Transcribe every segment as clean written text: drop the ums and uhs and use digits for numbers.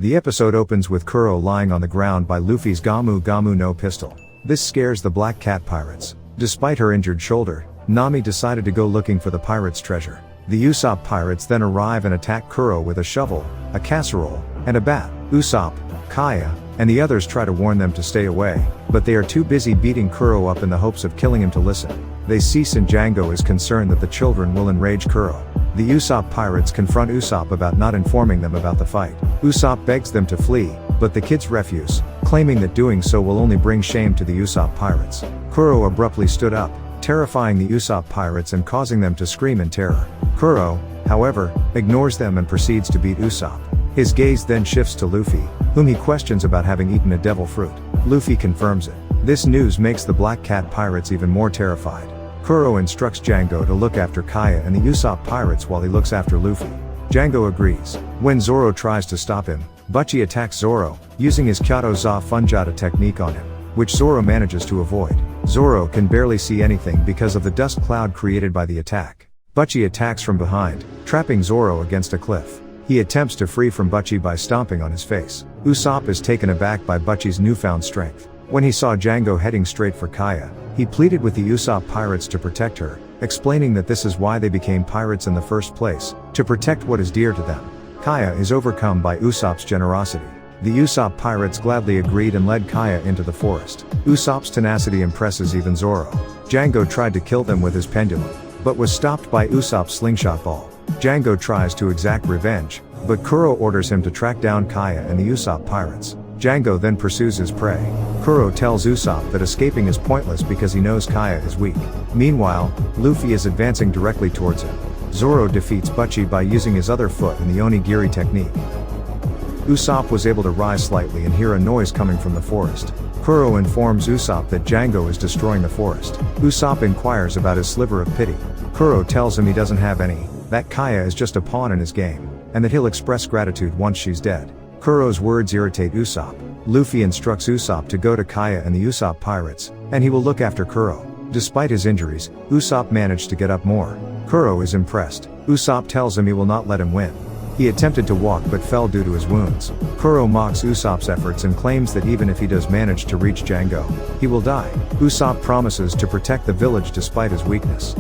The episode opens with Kuro lying on the ground by Luffy's Gamu Gamu no pistol. This scares the Black Cat pirates. Despite her injured shoulder, Nami decided to go looking for the pirates' treasure. The Usopp pirates then arrive and attack Kuro with a shovel, a casserole, and a bat. Usopp, Kaya, and the others try to warn them to stay away, but they are too busy beating Kuro up in the hopes of killing him to listen. They cease and Django is concerned that the children will enrage Kuro. The Usopp pirates confront Usopp about not informing them about the fight. Usopp begs them to flee, but the kids refuse, claiming that doing so will only bring shame to the Usopp pirates. Kuro abruptly stood up, terrifying the Usopp pirates and causing them to scream in terror. Kuro, however, ignores them and proceeds to beat Usopp. His gaze then shifts to Luffy, whom he questions about having eaten a devil fruit. Luffy confirms it. This news makes the Black Cat pirates even more terrified. Kuro instructs Django to look after Kaya and the Usopp pirates while he looks after Luffy. Django agrees. When Zoro tries to stop him, Butchie attacks Zoro, using his Kyoto Za Funjata technique on him, which Zoro manages to avoid. Zoro can barely see anything because of the dust cloud created by the attack. Butchie attacks from behind, trapping Zoro against a cliff. He attempts to free from Butchie by stomping on his face. Usopp is taken aback by Butchie's newfound strength. When he saw Django heading straight for Kaya, he pleaded with the Usopp pirates to protect her, explaining that this is why they became pirates in the first place, to protect what is dear to them. Kaya is overcome by Usopp's generosity. The Usopp pirates gladly agreed and led Kaya into the forest. Usopp's tenacity impresses even Zoro. Django tried to kill them with his pendulum, but was stopped by Usopp's slingshot ball. Django tries to exact revenge, but Kuro orders him to track down Kaya and the Usopp pirates. Django then pursues his prey. Kuro tells Usopp that escaping is pointless because he knows Kaya is weak. Meanwhile, Luffy is advancing directly towards him. Zoro defeats Butchie by using his other foot in the Onigiri technique. Usopp was able to rise slightly and hear a noise coming from the forest. Kuro informs Usopp that Django is destroying the forest. Usopp inquires about his sliver of pity. Kuro tells him he doesn't have any, that Kaya is just a pawn in his game, and that he'll express gratitude once she's dead. Kuro's words irritate Usopp. Luffy instructs Usopp to go to Kaya and the Usopp pirates, and he will look after Kuro. Despite his injuries, Usopp managed to get up more. Kuro is impressed. Usopp tells him he will not let him win. He attempted to walk but fell due to his wounds. Kuro mocks Usopp's efforts and claims that even if he does manage to reach Django, he will die. Usopp promises to protect the village despite his weakness.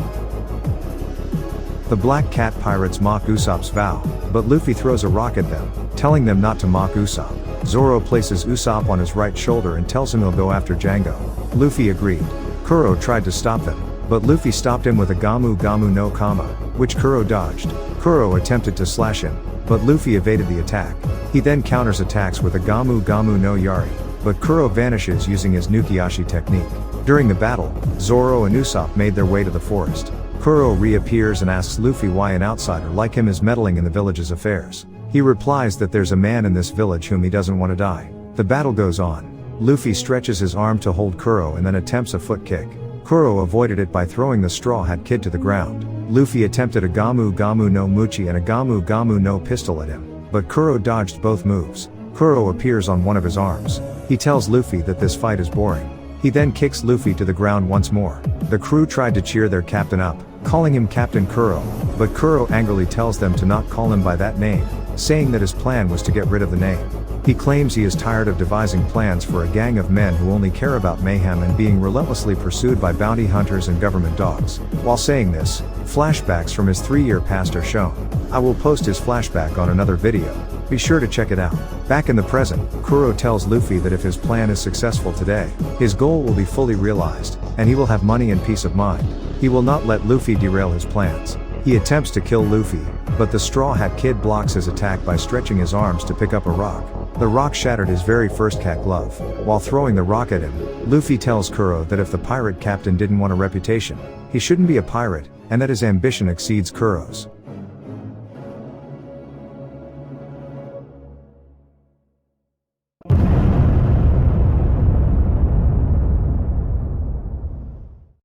The Black Cat pirates mock Usopp's vow, but Luffy throws a rock at them, telling them not to mock Usopp. Zoro places Usopp on his right shoulder and tells him he'll go after Django. Luffy agreed. Kuro tried to stop them, but Luffy stopped him with a Gamu Gamu no Kama, which Kuro dodged. Kuro attempted to slash him, but Luffy evaded the attack. He then counters attacks with a Gamu Gamu no Yari, but Kuro vanishes using his Nukiashi technique. During the battle, Zoro and Usopp made their way to the forest. Kuro reappears and asks Luffy why an outsider like him is meddling in the village's affairs. He replies that there's a man in this village whom he doesn't want to die. The battle goes on. Luffy stretches his arm to hold Kuro and then attempts a foot kick. Kuro avoided it by throwing the Straw Hat Kid to the ground. Luffy attempted a Gamu Gamu no Muchi and a Gamu Gamu no pistol at him, but Kuro dodged both moves. Kuro appears on one of his arms. He tells Luffy that this fight is boring. He then kicks Luffy to the ground once more. The crew tried to cheer their captain up, calling him Captain Kuro, but Kuro angrily tells them to not call him by that name, saying that his plan was to get rid of the name. He claims he is tired of devising plans for a gang of men who only care about mayhem and being relentlessly pursued by bounty hunters and government dogs. While saying this, flashbacks from his 3-year past are shown. I will post his flashback on another video. Be sure to check it out. Back in the present, Kuro tells Luffy that if his plan is successful today, his goal will be fully realized, and he will have money and peace of mind. He will not let Luffy derail his plans. He attempts to kill Luffy, but the Straw Hat Kid blocks his attack by stretching his arms to pick up a rock. The rock shattered his very first cat glove. While throwing the rock at him, Luffy tells Kuro that if the pirate captain didn't want a reputation, he shouldn't be a pirate, and that his ambition exceeds Kuro's.